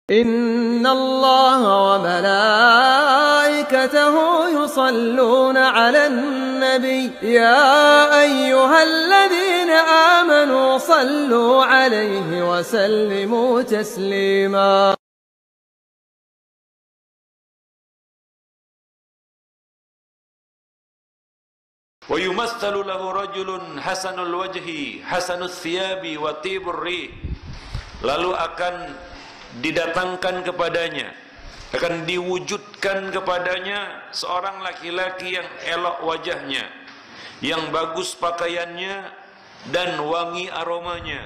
إن الله وملائكته يصلون على النبي يا أيها الذين آمنوا صلوا عليه وسلموا تسليما. ويمثل له رجل حسن الوجه حسن الثياب وطيب الريح. Lalu akan didatangkan kepadanya, akan diwujudkan kepadanya seorang laki-laki yang elok wajahnya, yang bagus pakaiannya dan wangi aromanya.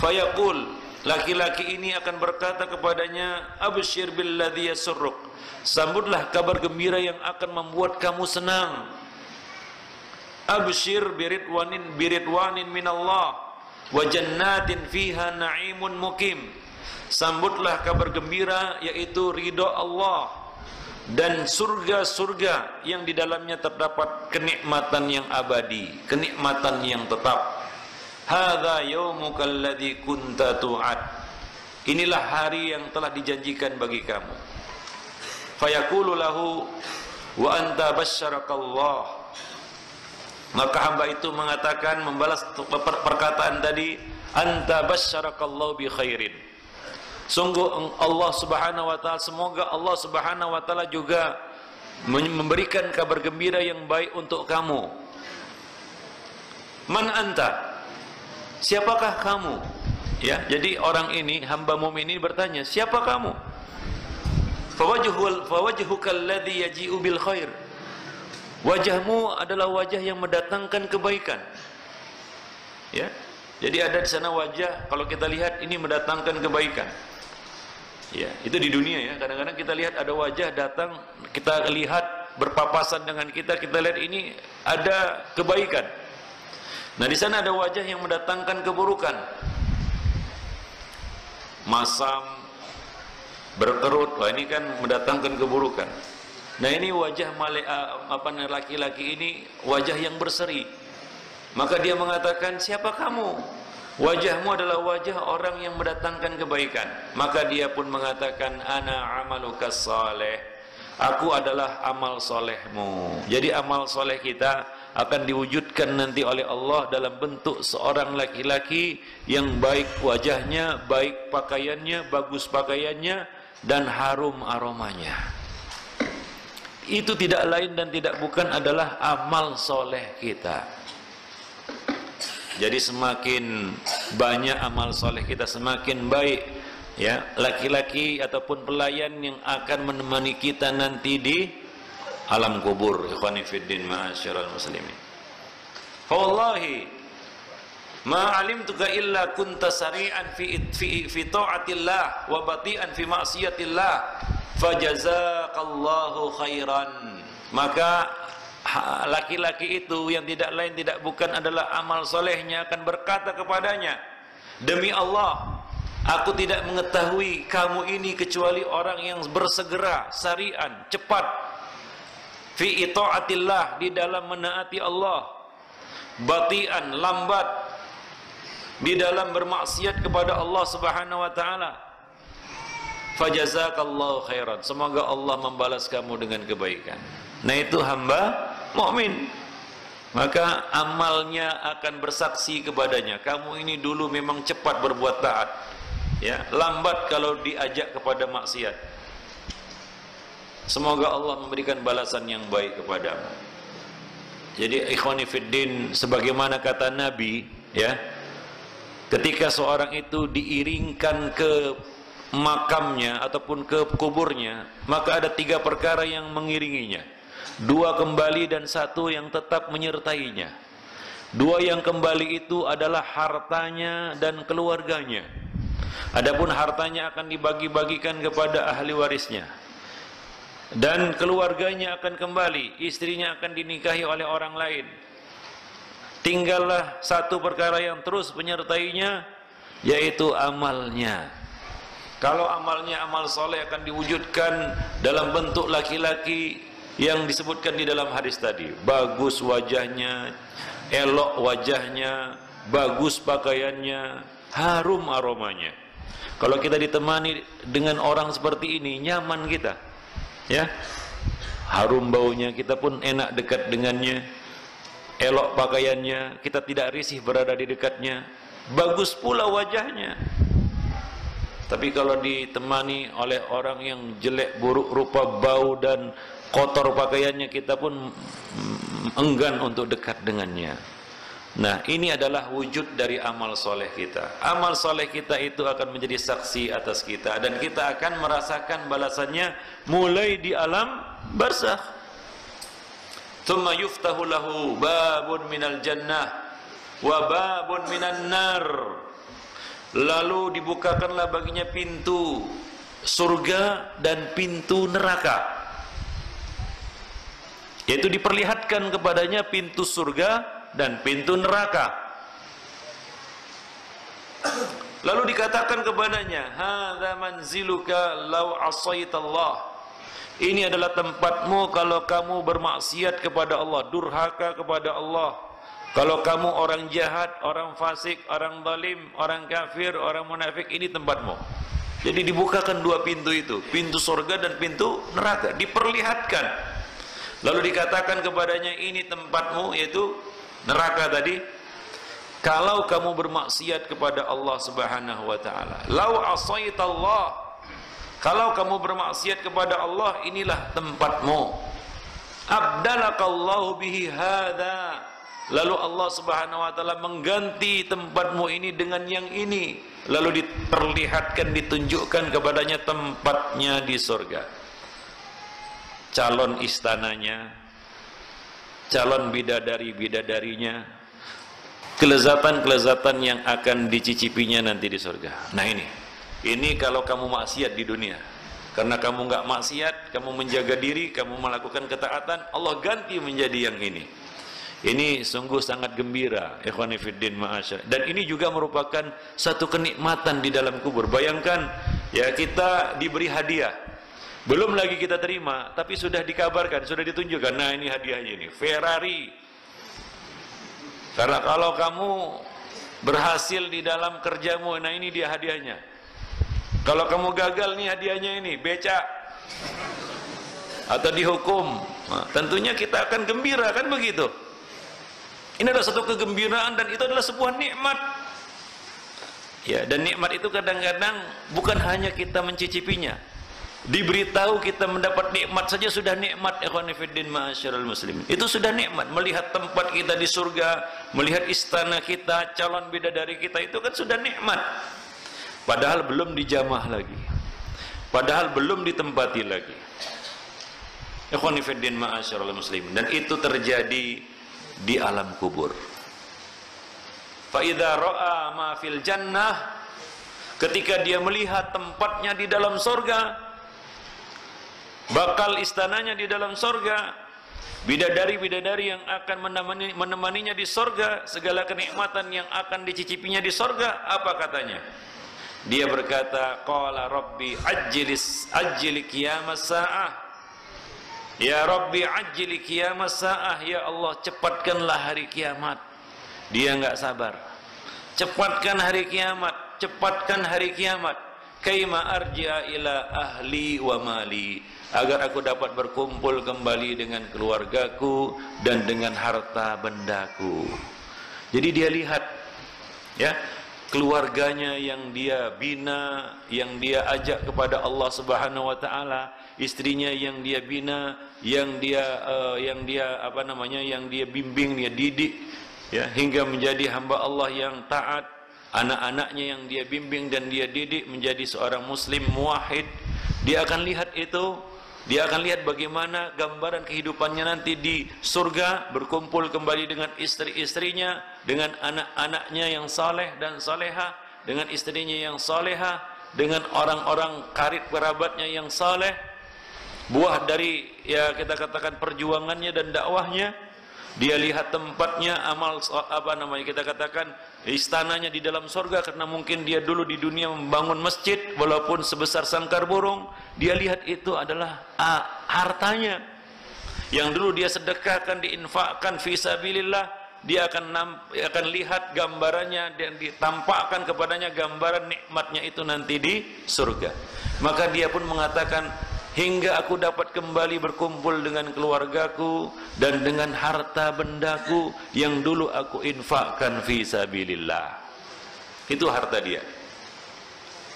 Fayaqul, laki-laki ini akan berkata kepadanya, abshir billadzi yasurruk, sambutlah kabar gembira yang akan membuat kamu senang. Abshir biridwanin minallah wa jannatin fiha na'imun mukim, sambutlah kabar gembira yaitu ridha Allah dan surga-surga yang di dalamnya terdapat kenikmatan yang abadi, kenikmatan yang tetap. Hadza yaumukal ladzi kunta tu'ad, inilah hari yang telah dijanjikan bagi kamu. Fayaqulu lahu wa anta basyarakallah, maka hamba itu mengatakan, membalas perkataan tadi, anta basyarakallahu bi khairin, sungguh Allah Subhanahu wa taala, semoga Allah Subhanahu wa taala juga memberikan kabar gembira yang baik untuk kamu. Man anta, siapakah kamu? Ya, jadi orang ini, hamba mukmin ini bertanya, siapa kamu? Fawajhukal ladzi yaji'u bil khair, wajahmu adalah wajah yang mendatangkan kebaikan. Ya, jadi ada di sana wajah, kalau kita lihat ini mendatangkan kebaikan. Ya, itu di dunia ya. Kadang-kadang kita lihat ada wajah datang, kita lihat berpapasan dengan kita lihat ini ada kebaikan. Nah, di sana ada wajah yang mendatangkan keburukan. Masam, berkerut, wah ini kan mendatangkan keburukan. Nah, ini wajah laki-laki ini wajah yang berseri. Maka dia mengatakan, siapa kamu? Wajahmu adalah wajah orang yang mendatangkan kebaikan. Maka dia pun mengatakan, ana amaluka saleh, aku adalah amal solehmu. Jadi amal soleh kita akan diwujudkan nanti oleh Allah dalam bentuk seorang laki-laki yang baik wajahnya, baik pakaiannya, bagus pakaiannya, dan harum aromanya. Itu tidak lain dan tidak bukan adalah amal soleh kita. Jadi semakin banyak amal soleh kita, semakin baik ya laki-laki ataupun pelayan yang akan menemani kita nanti di alam kubur. Ikhwani fiddin ma'asyiral muslimin, wallahi ma alimtuka illa kunta sari'an fi ta'atillah wa bati'an fi ma'siyatillah fajazaqallahu khairan. Maka laki-laki itu yang tidak lain tidak bukan adalah amal solehnya akan berkata kepadanya, demi Allah, aku tidak mengetahui kamu ini kecuali orang yang bersegera, sari'an, cepat, fi ita'atillah, di dalam menaati Allah, bati'an, lambat, di dalam bermaksiat kepada Allah Subhanahu wa taala. Fajazakallahu khairan, semoga Allah membalas kamu dengan kebaikan. Nah, itu hamba mukmin. Maka amalnya akan bersaksi kepadanya, kamu ini dulu memang cepat berbuat taat, ya, lambat kalau diajak kepada maksiat. Semoga Allah memberikan balasan yang baik kepadamu. Jadi ikhwani fiddin, sebagaimana kata Nabi, ya, ketika seorang itu diiringkan ke makamnya ataupun ke kuburnya, maka ada 3 perkara yang mengiringinya. 2 kembali dan 1 yang tetap menyertainya. 2 yang kembali itu adalah hartanya dan keluarganya. Adapun hartanya akan dibagi-bagikan kepada ahli warisnya, dan keluarganya akan kembali, istrinya akan dinikahi oleh orang lain. Tinggallah 1 perkara yang terus menyertainya, yaitu amalnya. Kalau amalnya amal soleh akan diwujudkan dalam bentuk laki-laki yang disebutkan di dalam hadis tadi. Bagus wajahnya, elok wajahnya, bagus pakaiannya, harum aromanya. Kalau kita ditemani dengan orang seperti ini, nyaman kita, ya. Harum baunya, kita pun enak dekat dengannya. Elok pakaiannya, kita tidak risih berada di dekatnya. Bagus pula wajahnya. Tapi kalau ditemani oleh orang yang jelek, buruk rupa, bau dan kotor pakaiannya, kita pun enggan untuk dekat dengannya. Nah, ini adalah wujud dari amal soleh kita. Amal soleh kita itu akan menjadi saksi atas kita, dan kita akan merasakan balasannya mulai di alam barzakh. Tsumma yuftahu lahu babun minal jannah wa babun minan nar. Lalu dibukakanlah baginya pintu surga dan pintu neraka. Yaitu diperlihatkan kepadanya pintu surga dan pintu neraka. Lalu dikatakan kepadanya, hadza manziluka law asaitallah. Ini adalah tempatmu kalau kamu bermaksiat kepada Allah, durhaka kepada Allah. Kalau kamu orang jahat, orang fasik, orang zalim, orang kafir, orang munafik, ini tempatmu. Jadi dibukakan dua pintu itu, pintu surga dan pintu neraka, diperlihatkan. Lalu dikatakan kepadanya, ini tempatmu, yaitu neraka tadi, kalau kamu bermaksiat kepada Allah Subhanahu wa taala. Lau asaitallah, kalau kamu bermaksiat kepada Allah, inilah tempatmu. Abdalakallahu bihi hadza. Lalu Allah Subhanahu wa taala mengganti tempatmu ini dengan yang ini. Lalu diperlihatkan, ditunjukkan kepadanya tempatnya di surga. Calon istananya, calon bidadari-bidadarinya, kelezatan-kelezatan yang akan dicicipinya nanti di surga. Nah ini kalau kamu maksiat di dunia, karena kamu nggak maksiat, kamu menjaga diri, kamu melakukan ketaatan, Allah ganti menjadi yang ini. Ini sungguh sangat gembira, ikhwani fiddin ma'asyar. Dan ini juga merupakan satu kenikmatan di dalam kubur. Bayangkan, ya, kita diberi hadiah, belum lagi kita terima, tapi sudah dikabarkan, sudah ditunjukkan, nah ini hadiahnya, ini Ferrari. Karena kalau kamu berhasil di dalam kerjamu, nah ini dia hadiahnya. Kalau kamu gagal, nih hadiahnya ini becak atau dihukum. Nah, tentunya kita akan gembira, kan begitu. Ini adalah satu kegembiraan, dan itu adalah sebuah nikmat. Ya, dan nikmat itu kadang-kadang bukan hanya kita mencicipinya. Diberitahu kita mendapat nikmat saja sudah nikmat, ikhwani fiddin ma'asyiral muslimin. Itu sudah nikmat. Melihat tempat kita di surga, melihat istana kita, calon bidadari kita, itu kan sudah nikmat. Padahal belum dijamah lagi, padahal belum ditempati lagi, ikhwani fiddin ma'asyiral muslimin. Dan itu terjadi di alam kubur. Fa idza ra'a ma fil jannah, ketika dia melihat tempatnya di dalam surga, bakal istananya di dalam surga, bidadari-bidadari yang akan menemaninya di surga, segala kenikmatan yang akan dicicipinya di surga, apa katanya? Dia berkata, qala rabbi ajjili qiyamas sa'ah. Ya Rabbi ajjili qiyamas sa'ah, ya Allah cepatkanlah hari kiamat. Dia enggak sabar. Cepatkan hari kiamat, cepatkan hari kiamat. Kaima arji'a ila ahli wa mali, agar aku dapat berkumpul kembali dengan keluargaku dan dengan harta bendaku. Jadi dia lihat, ya, keluarganya yang dia bina, yang dia ajak kepada Allah Subhanahu wa taala, istrinya yang dia bina, yang dia bimbing, dia didik, ya, hingga menjadi hamba Allah yang taat, anak-anaknya yang dia bimbing dan dia didik menjadi seorang muslim muwahhid. Dia akan lihat itu, dia akan lihat bagaimana gambaran kehidupannya nanti di surga, berkumpul kembali dengan istri-istrinya, dengan anak-anaknya yang saleh dan salehah, dengan istrinya yang salehah, dengan orang-orang karib kerabatnya yang saleh, buah dari, ya, kita katakan perjuangannya dan dakwahnya. Dia lihat tempatnya, kita katakan istananya di dalam surga, karena mungkin dia dulu di dunia membangun masjid walaupun sebesar sangkar burung. Dia lihat itu adalah hartanya yang dulu dia sedekahkan, diinfakkan fi sabilillah, dia akan lihat gambarannya dan ditampakkan kepadanya gambaran nikmatnya itu nanti di surga. Maka dia pun mengatakan, hingga aku dapat kembali berkumpul dengan keluargaku dan dengan harta bendaku yang dulu aku infakkan fi sabilillah. Itu harta dia.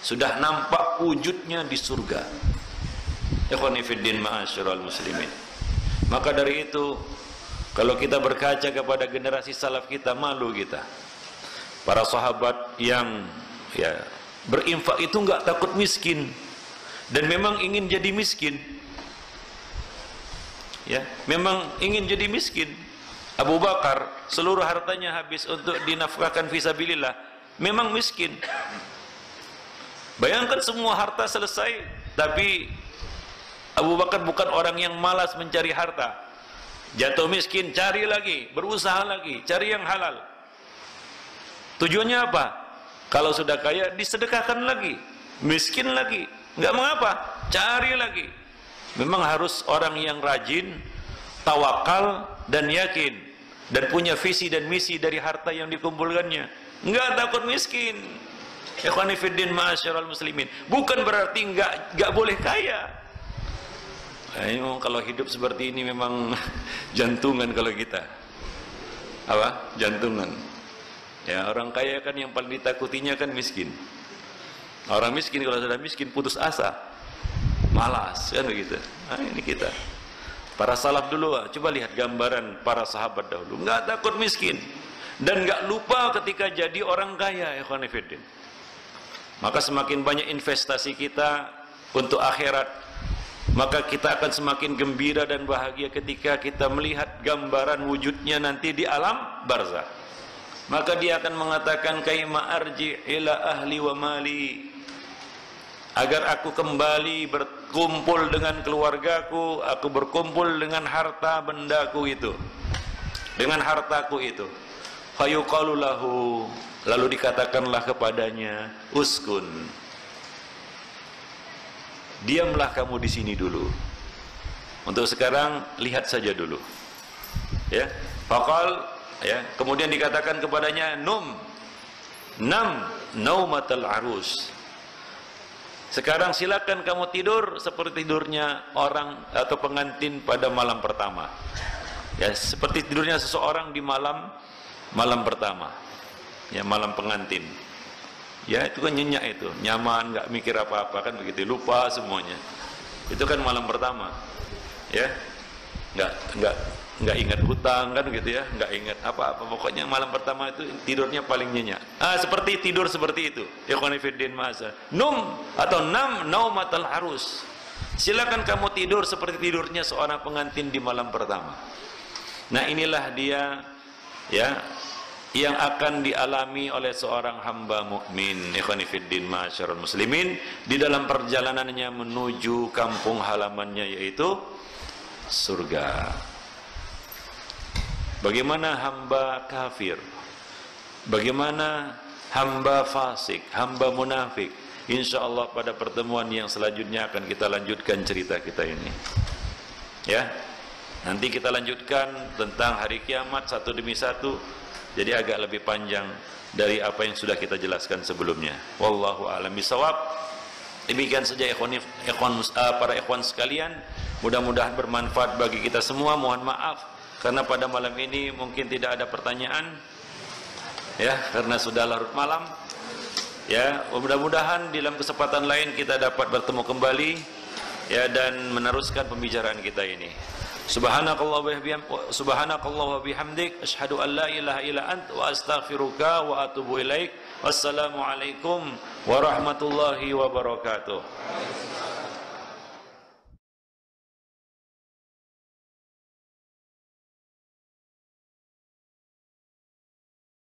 Sudah nampak wujudnya di surga. Ikhwani fiddin ma'asyiral muslimin. Maka dari itu, kalau kita berkaca kepada generasi salaf kita, malu kita. Para sahabat yang berinfak itu enggak takut miskin dan memang ingin jadi miskin. Ya, memang ingin jadi miskin. Abu Bakar seluruh hartanya habis untuk dinafkahkan fisabilillah, memang miskin. Bayangkan semua harta selesai, tapi Abu Bakar bukan orang yang malas mencari harta. Jatuh miskin, cari lagi, berusaha lagi, cari yang halal. Tujuannya apa? Kalau sudah kaya, disedekahkan lagi. Miskin lagi, nggak mengapa, cari lagi. Memang harus orang yang rajin, tawakal, dan yakin, dan punya visi dan misi dari harta yang dikumpulkannya. Nggak takut miskin. Ikhwani fiddin ma'asyiral muslimin. Bukan berarti nggak boleh kaya. Nah, kalau hidup seperti ini memang jantungan kalau kita. Apa? Jantungan. Ya, orang kaya kan yang paling ditakutinya kan miskin. Orang miskin kalau sudah miskin putus asa, malas, kan begitu. Nah, ini kita. Para salaf dulu, coba lihat gambaran para sahabat dahulu. Nggak takut miskin dan nggak lupa ketika jadi orang kaya. Ikhwan fillah. Maka semakin banyak investasi kita untuk akhirat, maka kita akan semakin gembira dan bahagia ketika kita melihat gambaran wujudnya nanti di alam barzakh. Maka dia akan mengatakan, kaima arji ila ahli wa mali, agar aku kembali berkumpul dengan keluargaku, aku berkumpul dengan harta bendaku itu, dengan hartaku itu. Fayuqalu lahu, lalu dikatakanlah kepadanya, uskun, diamlah kamu di sini dulu. Untuk sekarang lihat saja dulu. Ya, faqal, ya, kemudian dikatakan kepadanya, nam naumatal arus. Sekarang silakan kamu tidur seperti tidurnya orang atau pengantin pada malam pertama. Ya, seperti tidurnya seseorang di malam pertama. Ya, malam pengantin. Ya, itu kan nyenyak itu, nyaman, nggak mikir apa-apa kan begitu, lupa semuanya. Itu kan malam pertama. Ya. Nggak ingat hutang kan gitu ya, nggak ingat apa-apa. Pokoknya malam pertama itu tidurnya paling nyenyak. Seperti tidur seperti itu. Ikhwani fiddin ma'asa. Nam naumatal harus. Silakan kamu tidur seperti tidurnya seorang pengantin di malam pertama. Nah, inilah dia, ya, yang akan dialami oleh seorang hamba mukmin, ikhwani fiddin ma'asyiral muslimin, di dalam perjalanannya menuju kampung halamannya, yaitu surga. Bagaimana hamba kafir, bagaimana hamba fasik, hamba munafik, insyaallah pada pertemuan yang selanjutnya akan kita lanjutkan cerita kita ini. Ya, nanti kita lanjutkan tentang hari kiamat satu demi satu. Jadi agak lebih panjang dari apa yang sudah kita jelaskan sebelumnya. Wallahu a'lam bishawab. Demikian saja para ikhwan sekalian. Mudah-mudahan bermanfaat bagi kita semua. Mohon maaf karena pada malam ini mungkin tidak ada pertanyaan. Ya, karena sudah larut malam. Ya, mudah-mudahan di dalam kesempatan lain kita dapat bertemu kembali, ya, dan meneruskan pembicaraan kita ini. Subhanakallah wa bihamdik, asyhadu an la ilaha illa ant, wa astaghfiruka wa atubu ilaik. Wassalamualaikum warahmatullahi wabarakatuh.